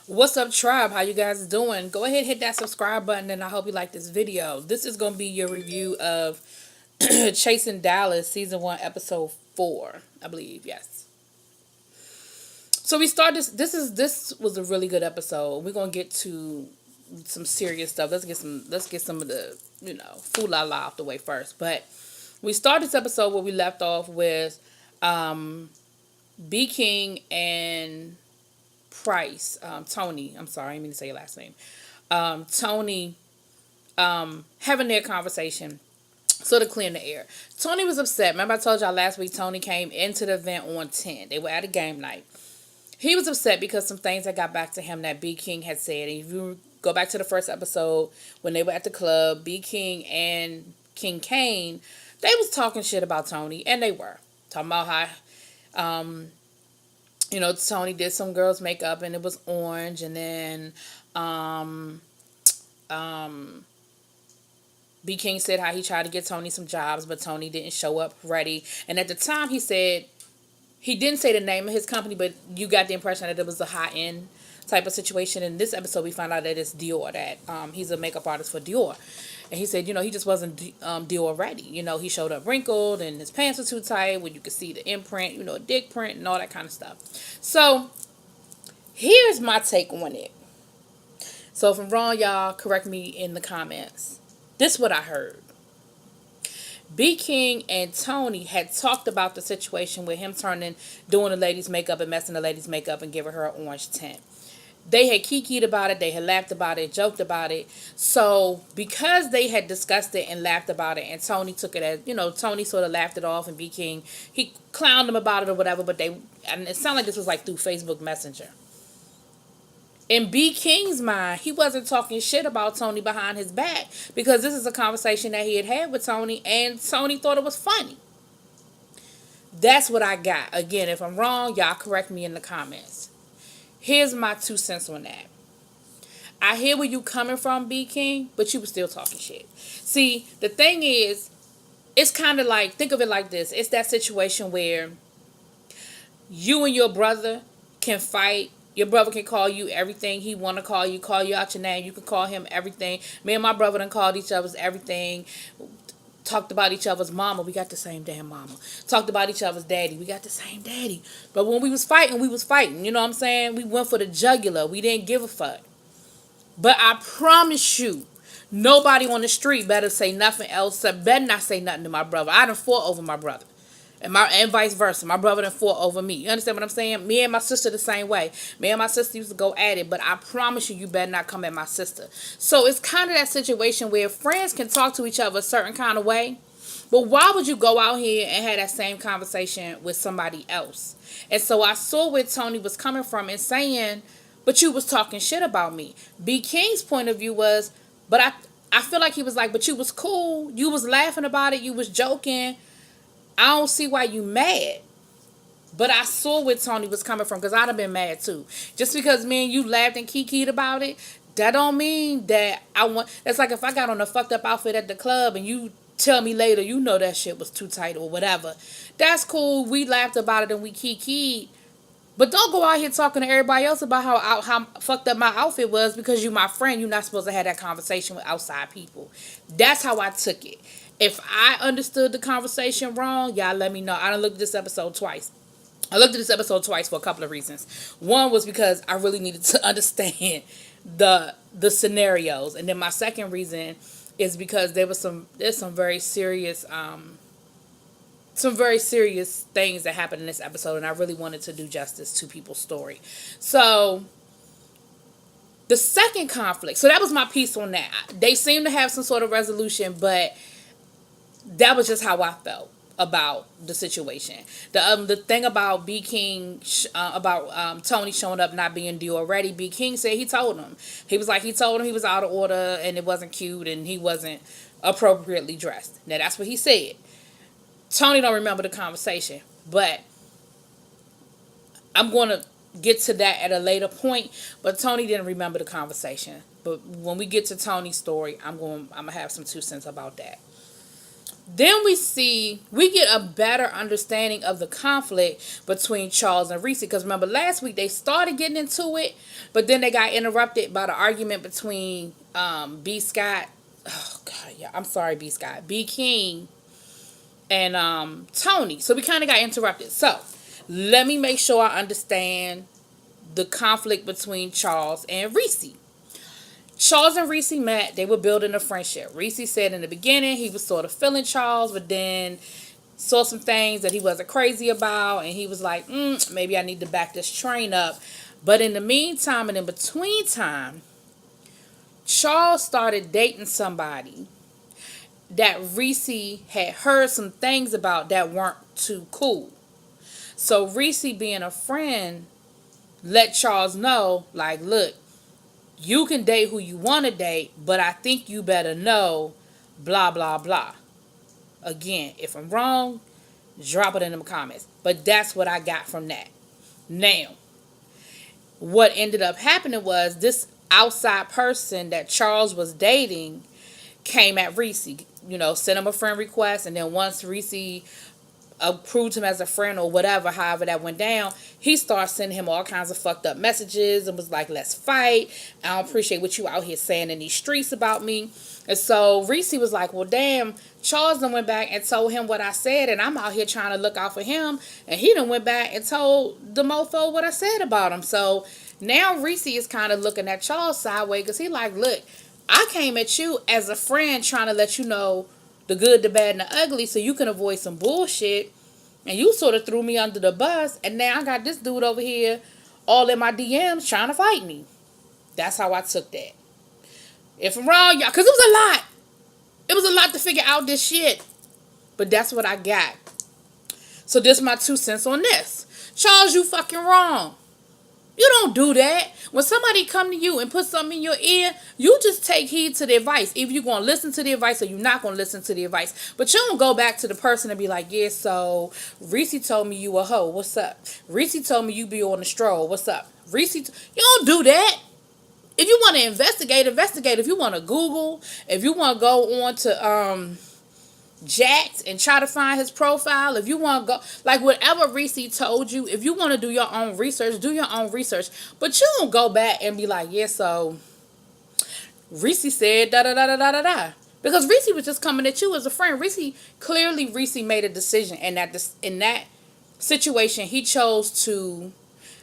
What's up, tribe? How you guys doing? Go ahead, hit that subscribe button, and I hope you like this video. This is going to be your review of Chasing Dallas season 1 episode 4, I believe. Yes. So we start this was a really good episode. We're going to get to some serious stuff. Let's get some of the, fool la la off the way first. But we start this episode where we left off with B King and Price, Tony. I'm sorry, I didn't mean to say your last name. Tony having their conversation. So to clear the air, Tony was upset. Remember I told y'all last week Tony came into the event on 10. They were at a game night. He was upset because some things that got back to him that B King had said. And if you go back to the first episode when they were at the club, B King and King Kane, they was talking shit about Tony, and they were talking about how Tony did some girls' makeup and it was orange, and then B King said how he tried to get Tony some jobs, but Tony didn't show up ready. And at the time he said, he didn't say the name of his company, but you got the impression that it was a high-end type of situation. In this episode, we found out that it's Dior, that he's a makeup artist for Dior. And he said, he just wasn't Dior ready. He showed up wrinkled and his pants were too tight where you could see the imprint, a dick print and all that kind of stuff. So here's my take on it. So if I'm wrong, y'all correct me in the comments. This is what I heard. B King and Tony had talked about the situation with him doing the lady's makeup and messing the lady's makeup and giving her an orange tint. They had kikied about it, they had laughed about it, joked about it. So because they had discussed it and laughed about it, and Tony took it as, Tony sort of laughed it off, and B King, he clowned them about it or whatever, and it sounded like this was like through Facebook Messenger. In B King's mind, he wasn't talking shit about Tony behind his back because this is a conversation that he had had with Tony, and Tony thought it was funny. That's what I got. Again, if I'm wrong, y'all correct me in the comments. Here's my 2 cents on that. I hear where you coming from, B King, but you were still talking shit. See, the thing is, it's kind of like, think of it like this. It's that situation where you and your brother can fight. Your brother can call you everything he want to call you out your name. You can call him everything. Me and my brother done called each other's everything. Talked about each other's mama. We got the same damn mama. Talked about each other's daddy. We got the same daddy. But when we was fighting, we was fighting. You know what I'm saying? We went for the jugular. We didn't give a fuck. But I promise you, nobody on the street better say nothing else. Better not say nothing to my brother. I done fought over my brother. And vice versa. My brother done fought over me. You understand what I'm saying? Me and my sister the same way. Me and my sister used to go at it, but I promise you, you better not come at my sister. So it's kind of that situation where friends can talk to each other a certain kind of way, but why would you go out here and have that same conversation with somebody else? And so I saw where Tony was coming from and saying, but you was talking shit about me. B King's point of view was, but I feel like he was like, but you was cool. You was laughing about it. You was joking. I don't see why you mad. But I saw where Tony was coming from because I'd have been mad too. Just because me and you laughed and kikied about it, that don't mean that I want. That's like if I got on a fucked up outfit at the club and you tell me later, that shit was too tight or whatever. That's cool. We laughed about it and we kikied. But don't go out here talking to everybody else about how fucked up my outfit was because you my friend. You're not supposed to have that conversation with outside people. That's how I took it. If I understood the conversation wrong, y'all let me know. I done looked at this episode twice. I looked at this episode twice for a couple of reasons. One was because I really needed to understand the scenarios. And then my second reason is because there's some very serious things that happened in this episode, and I really wanted to do justice to people's story. So the second conflict, so that was my piece on that. They seem to have some sort of resolution, but that was just how I felt about the situation. The thing about B King, about Tony showing up not being due already, B King said he told him. He told him he was out of order and it wasn't cute and he wasn't appropriately dressed. Now that's what he said. Tony don't remember the conversation, but I'm going to get to that at a later point. But Tony didn't remember the conversation. But when we get to Tony's story, I'm gonna have some 2 cents about that. Then we get a better understanding of the conflict between Charles and Reese. Because remember, last week they started getting into it, but then they got interrupted by the argument between B. Scott. Oh, God, yeah. I'm sorry, B. Scott. B. King and Tony. So we kind of got interrupted. So let me make sure I understand the conflict between Charles and Reese. Charles and Reese met. They were building a friendship. Reese said in the beginning he was sort of feeling Charles, but then saw some things that he wasn't crazy about, and he was like, maybe I need to back this train up. But in the meantime and in between time, Charles started dating somebody that Reese had heard some things about that weren't too cool. So Reese, being a friend, let Charles know, like, look, you can date who you want to date, but I think you better know blah, blah, blah. Again, if I'm wrong, drop it in the comments. But that's what I got from that. Now, what ended up happening was this outside person that Charles was dating came at Reese, sent him a friend request, and then once Reese approved him as a friend or whatever, however that went down, he started sending him all kinds of fucked up messages and was like, let's fight. I don't appreciate what you out here saying in these streets about me. And so Reese was like, well, damn, Charles done went back and told him what I said, and I'm out here trying to look out for him, and he done went back and told the mofo what I said about him. So now Reese is kind of looking at Charles sideways, because he like, look, I came at you as a friend trying to let you know the good, the bad, and the ugly, so you can avoid some bullshit. And you sort of threw me under the bus, and now I got this dude over here all in my DMs trying to fight me. That's how I took that. If I'm wrong, y'all, because it was a lot. It was a lot to figure out this shit. But that's what I got. So this is my 2 cents on this. Charles, you fucking wrong. You don't do that. When somebody come to you and put something in your ear, you just take heed to the advice. Either you're going to listen to the advice or you're not going to listen to the advice. But you don't go back to the person and be like, yeah, so Reese told me you a hoe. What's up? Reese told me you be on the stroll. What's up? You don't do that. If you want to investigate. If you want to Google, if you want to go on to Jacked and try to find his profile, if you want to go, like whatever Reese told you, if you want to do your own research, do your own research. But you don't go back and be like, yeah, so Reese said da da da da da da da. Because Reese was just coming at you as a friend. Reese made a decision, and in that situation, he chose to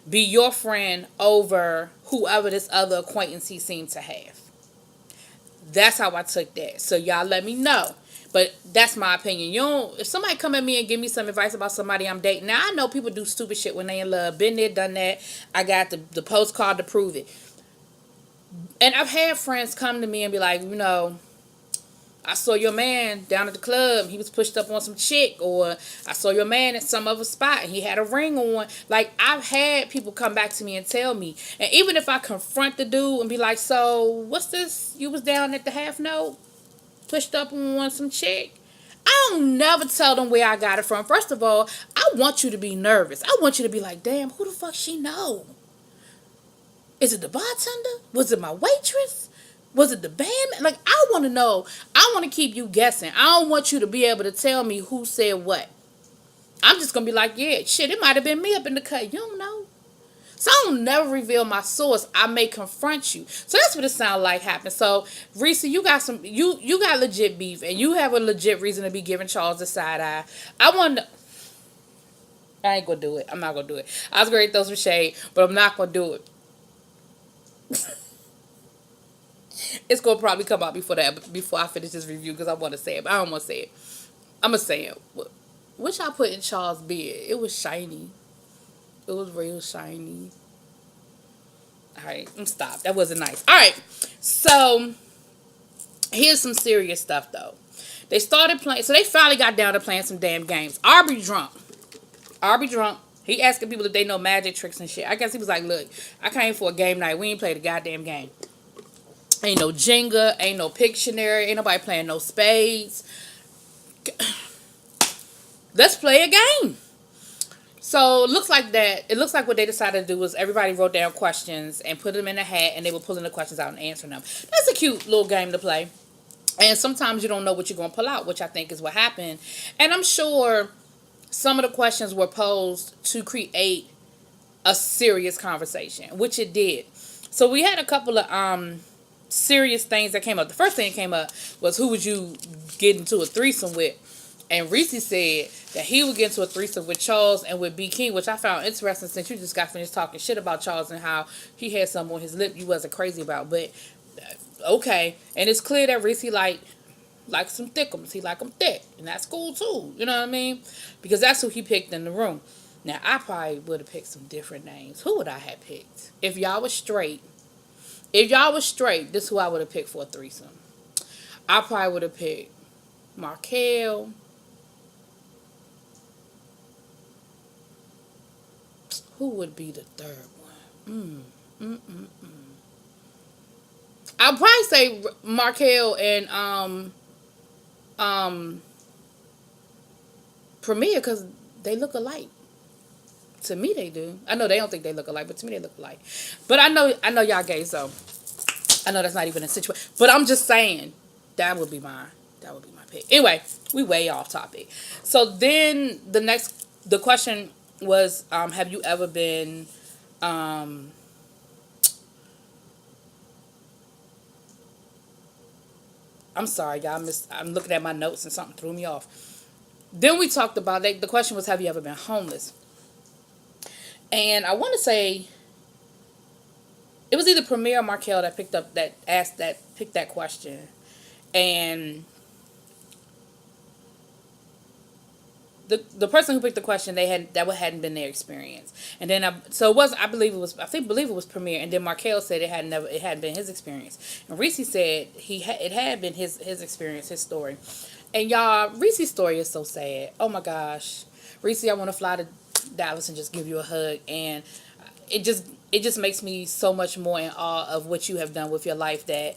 be your friend over whoever this other acquaintance he seemed to have. That's how I took that. So y'all let me know. But that's my opinion. If somebody come at me and give me some advice about somebody I'm dating, now I know people do stupid shit when they in love. Been there, done that. I got the postcard to prove it. And I've had friends come to me and be like, I saw your man down at the club. He was pushed up on some chick. Or I saw your man at some other spot and he had a ring on. Like, I've had people come back to me and tell me. And even if I confront the dude and be like, so what's this? You was down at the half note? Pushed up on some chick? I don't never tell them where I got it from. First of all, I want you to be nervous. I want you to be like, damn, who the fuck she know? Is it the bartender? Was it my waitress? Was it the band? Like, I want to know. I want to keep you guessing. I don't want you to be able to tell me who said what. I'm just going to be like, yeah, shit, it might have been me up in the cut. You don't know. So I don't never reveal my source. I may confront you. So that's what it sounds like happened. So Reese, you got you got legit beef, and you have a legit reason to be giving Charles a side eye. I ain't gonna do it. I'm not gonna do it. I was gonna throw some shade, but I'm not gonna do it. It's gonna probably come out before I finish this review, because I want to say it, but I don't want to say it. I'm gonna say it. What y'all put in Charles' beard? It was shiny. It was real shiny. Alright, stop. That wasn't nice. Alright, so here's some serious stuff though. They started playing, so they finally got down to playing some damn games. Aubrey drunk. He asking people if they know magic tricks and shit. I guess he was like, look, I came for a game night. We ain't played a goddamn game. Ain't no Jenga, ain't no Pictionary, ain't nobody playing no spades. Let's play a game. So it looks like what they decided to do was everybody wrote down questions and put them in a hat, and they were pulling the questions out and answering them. That's a cute little game to play. And sometimes you don't know what you're going to pull out, which I think is what happened. And I'm sure some of the questions were posed to create a serious conversation, which it did. So we had a couple of serious things that came up. The first thing that came up was, who would you get into a threesome with? And Reese said that he would get into a threesome with Charles and with B. King, which I found interesting since you just got finished talking shit about Charles and how he had something on his lip you wasn't crazy about. But okay, and it's clear that Reese like some thickums. He like them thick, and that's cool too. You know what I mean? Because that's who he picked in the room. Now I probably would have picked some different names. Who would I have picked if y'all was straight? If y'all was straight, this is who I would have picked for a threesome. I probably would have picked Markel. Who would be the third one? I'll probably say Markel and Premier, because they look alike. To me, they do. I know they don't think they look alike, but to me, they look alike. But I know y'all gay, so I know that's not even a situation. But I'm just saying that would be my pick. Anyway, we way off topic. So then the question was, have you ever been I'm sorry, y'all. I'm looking at my notes and something threw me off. Then we talked about the question was, have you ever been homeless? And I want to say it was either Premier or Markel that picked that question. And the person who picked the question, that hadn't been their experience. And then I believe it was Premier, and then Markel said it hadn't been his experience. And Reese said it had been his experience, his story. And y'all, Reese's story is so sad. Oh my gosh. Reese, I want to fly to Dallas and just give you a hug, and it just makes me so much more in awe of what you have done with your life, that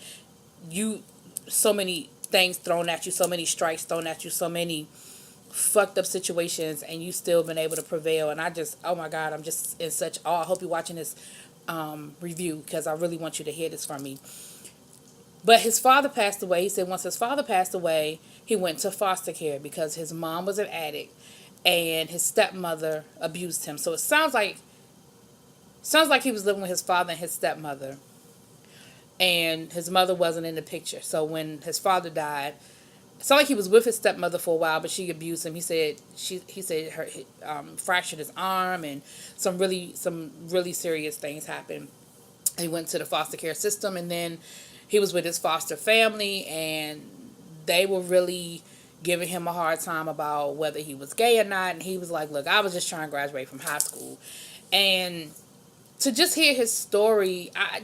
so many things thrown at you, so many strikes thrown at you, so many fucked up situations, and you still been able to prevail. And oh my God, I'm just in such awe. I hope you're watching this review, because I really want you to hear this from me. But his father passed away. He said once his father passed away, he went to foster care because his mom was an addict and his stepmother abused him. So it sounds like he was living with his father and his stepmother, and his mother wasn't in the picture. So when his father died, it sounded like he was with his stepmother for a while, but she abused him. He said her fractured his arm, and some really serious things happened. He went to the foster care system, and then he was with his foster family, and they were really giving him a hard time about whether he was gay or not. And he was like, look, I was just trying to graduate from high school. And to just hear his story, I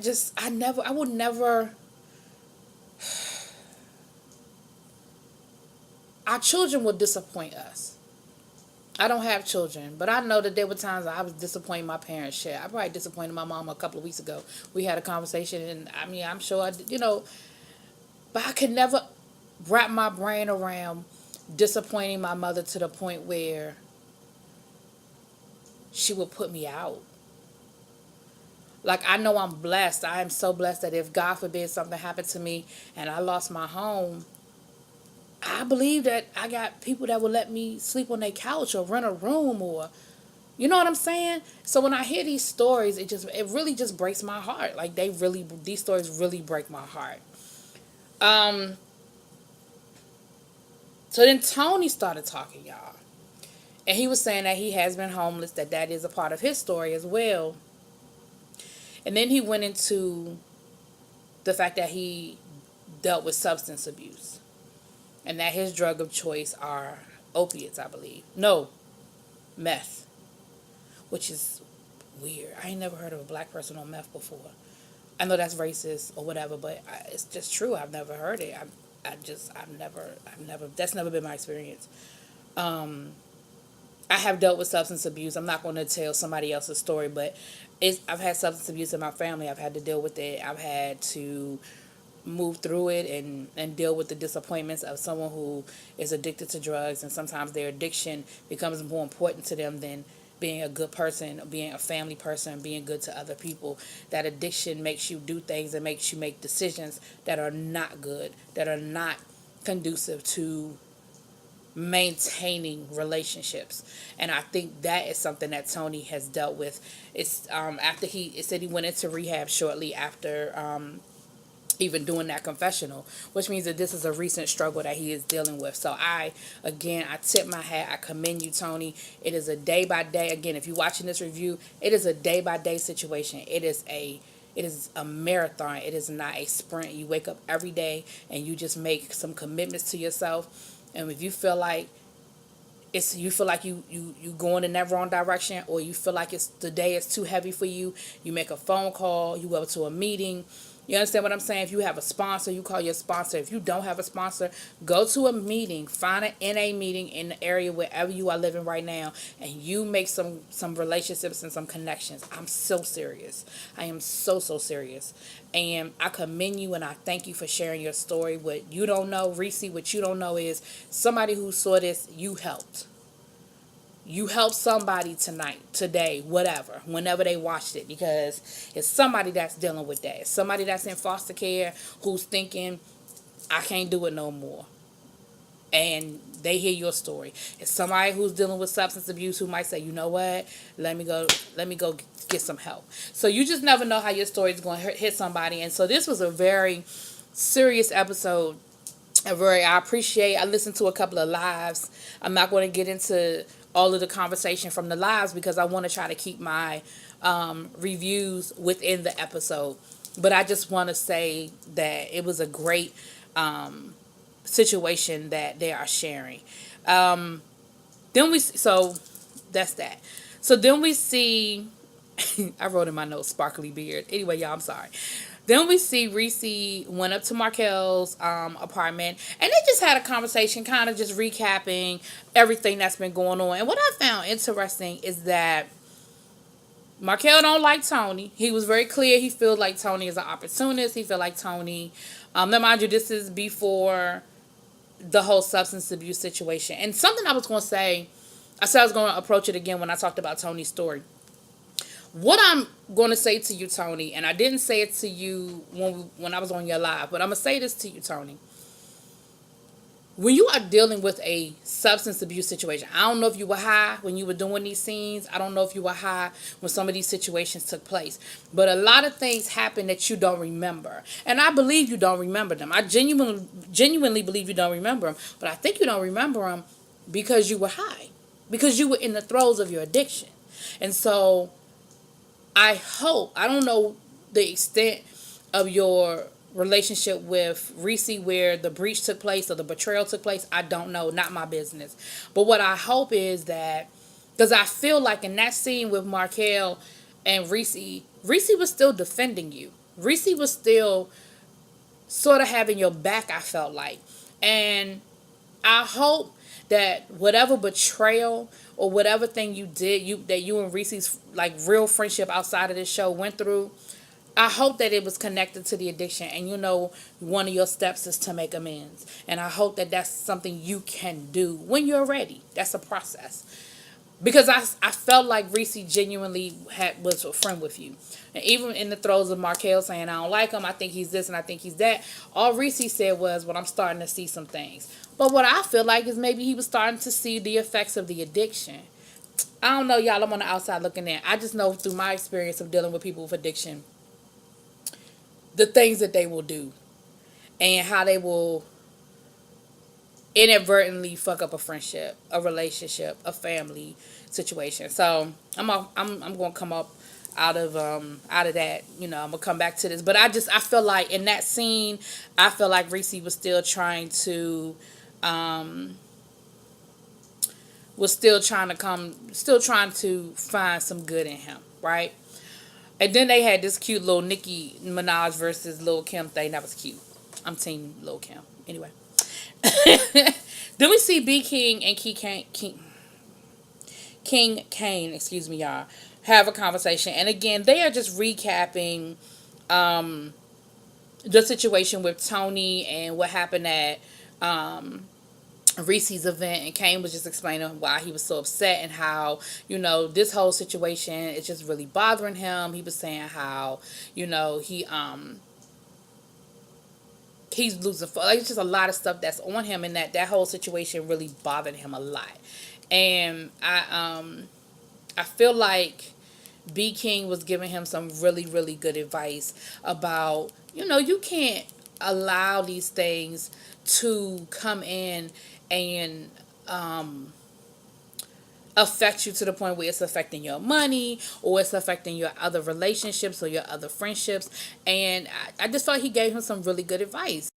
would never, our children will disappoint us. I don't have children, but I know that there were times I was disappointing my parents. Shit, I probably disappointed my mom a couple of weeks ago. We had a conversation, and I mean, I'm sure I did, but I could never wrap my brain around disappointing my mother to the point where she would put me out. Like, I know I'm blessed. I am so blessed that if God forbid something happened to me and I lost my home, I believe that I got people that will let me sleep on their couch or rent a room, or, you know what I'm saying? So when I hear these stories, it really just breaks my heart. Like, these stories really break my heart. So then Tony started talking, y'all. And he was saying that he has been homeless, that is a part of his story as well. And then he went into the fact that he dealt with substance abuse, and that his drug of choice are opiates, I believe. No, meth, which is weird. I ain't never heard of a black person on meth before. I know that's racist or whatever, but it's just true. I've never heard it. I've never, that's never been my experience. I have dealt with substance abuse. I'm not going to tell somebody else's story, but I've had substance abuse in my family. I've had to deal with it. I've had to move through it and deal with the disappointments of someone who is addicted to drugs, and sometimes their addiction becomes more important to them than being a good person, being a family person, being good to other people. That addiction makes you do things and makes you make decisions that are not good, that are not conducive to maintaining relationships. And I think that is something that Tony has dealt with. It's after it said he went into rehab shortly after even doing that confessional, which means that this is a recent struggle that he is dealing with. So I tip my hat. I commend you, Tony. It is a day by day. Again, if you're watching this review, it is a day by day situation. It is a marathon. It is not a sprint. You wake up every day and you just make some commitments to yourself. And if you feel like you going in that wrong direction, or you feel like the day is too heavy for you, you make a phone call, you go to a meeting. You understand what I'm saying? If you have a sponsor, you call your sponsor. If you don't have a sponsor, go to a meeting, find an NA meeting in the area wherever you are living right now, and you make some relationships and some connections. I'm so serious. I am so serious. And I commend you and I thank you for sharing your story. What you don't know, Reese, what you don't know is somebody who saw this, you helped. You help somebody tonight, today, whatever, whenever they watched it, because it's somebody that's dealing with that. It's somebody that's in foster care who's thinking, I can't do it no more. And they hear your story. It's somebody who's dealing with substance abuse who might say, you know what, let me go get some help. So you just never know how your story is going to hit somebody. And so this was a very serious episode. I listened to a couple of lives. I'm not going to get into all of the conversation from the lives because I want to try to keep my reviews within the episode. But I just want to say that it was a great situation that they are sharing. So that's that. So then we see, I wrote in my notes, sparkly beard. Anyway, y'all, I'm sorry. Then we see Reese went up to Markel's apartment, and they just had a conversation, kind of just recapping everything that's been going on. And what I found interesting is that Markel don't like Tony. He was very clear. He feels like Tony is an opportunist. He feel like Tony. Now, mind you, this is before the whole substance abuse situation. And something I was going to say, I said I was going to approach it again when I talked about Tony's story. What I'm going to say to you, Tony, and I didn't say it to you when I was on your live, but I'm going to say this to you, Tony. When you are dealing with a substance abuse situation, I don't know if you were high when you were doing these scenes. I don't know if you were high when some of these situations took place. But a lot of things happen that you don't remember. And I believe you don't remember them. I genuinely believe you don't remember them. But I think you don't remember them because you were high. Because you were in the throes of your addiction. And so I don't know the extent of your relationship with Reese where the breach took place or the betrayal took place. I don't know. Not my business. But what I hope is that, because I feel like in that scene with Markel and Reese was still defending you. Reese was still sort of having your back, I felt like. And I hope that whatever betrayal or whatever thing you did, that you and Reese's like real friendship outside of this show went through, I hope that it was connected to the addiction, and one of your steps is to make amends. And I hope that that's something you can do when you're ready. That's a process. Because I felt like Reese genuinely was a friend with you. And even in the throes of Markel saying, I don't like him, I think he's this and I think he's that, all Reese said was, well, I'm starting to see some things. But what I feel like is maybe he was starting to see the effects of the addiction. I don't know, y'all. I'm on the outside looking in. I just know through my experience of dealing with people with addiction, the things that they will do and how they will inadvertently fuck up a friendship, a relationship, a family situation. So I'm going to come up out of that, I'm gonna come back to this, but I feel like in that scene, I feel like Reese was still trying to find some good in him, right? And then they had this cute little Nicki Minaj versus Lil Kim thing. That was cute. I'm team Lil Kim. Anyway. Then we see B King and King Kane, excuse me, y'all, have a conversation. And again, they are just recapping the situation with Tony and what happened at Reese's event, and Kane was just explaining why he was so upset and how, this whole situation is just really bothering him. He was saying how, he's losing, like, it's just a lot of stuff that's on him, and that whole situation really bothered him a lot. And I feel like B King was giving him some really, really good advice about, you can't allow these things to come in and affect you to the point where it's affecting your money, or it's affecting your other relationships or your other friendships. And I just felt like he gave him some really good advice.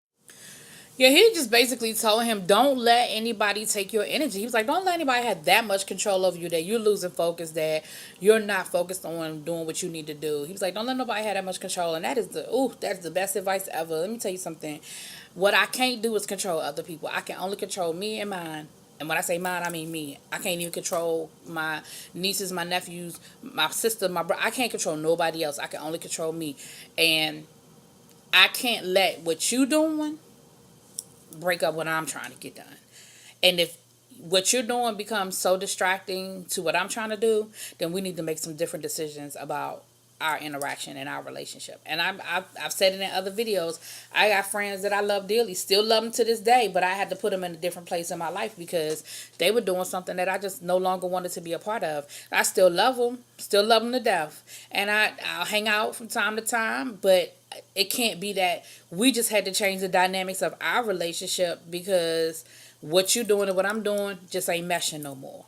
Yeah, he just basically told him, don't let anybody take your energy. He was like, don't let anybody have that much control over you that you're losing focus, that you're not focused on doing what you need to do. He was like, don't let nobody have that much control. And that's the best advice ever. Let me tell you something. What I can't do is control other people. I can only control me and mine. And when I say mine, I mean me. I can't even control my nieces, my nephews, my sister, my brother. I can't control nobody else. I can only control me. And I can't let what you doing break up what I'm trying to get done. And if what you're doing becomes so distracting to what I'm trying to do, then we need to make some different decisions about our interaction and our relationship. And I've said it in other videos. I got friends that I love dearly, still love them to this day, but I had to put them in a different place in my life because they were doing something that I just no longer wanted to be a part of. I still love them to death. And I'll hang out from time to time, but it can't be that we just had to change the dynamics of our relationship because what you doing and what I'm doing just ain't meshing no more.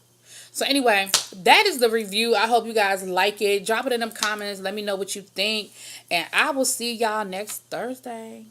So anyway, that is the review. I hope you guys like it. Drop it in them comments. Let me know what you think. And I will see y'all next Thursday.